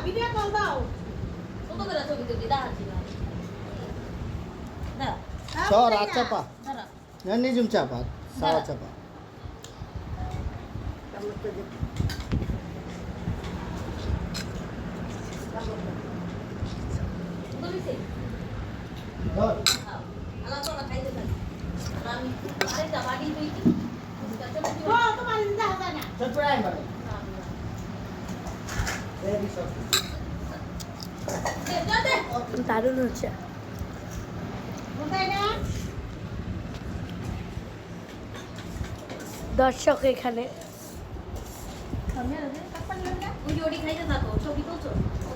Video call দাও সর চাপা নিজুম চাপা সারা চাপা দারুণ হচ্ছে। দর্শক এখানে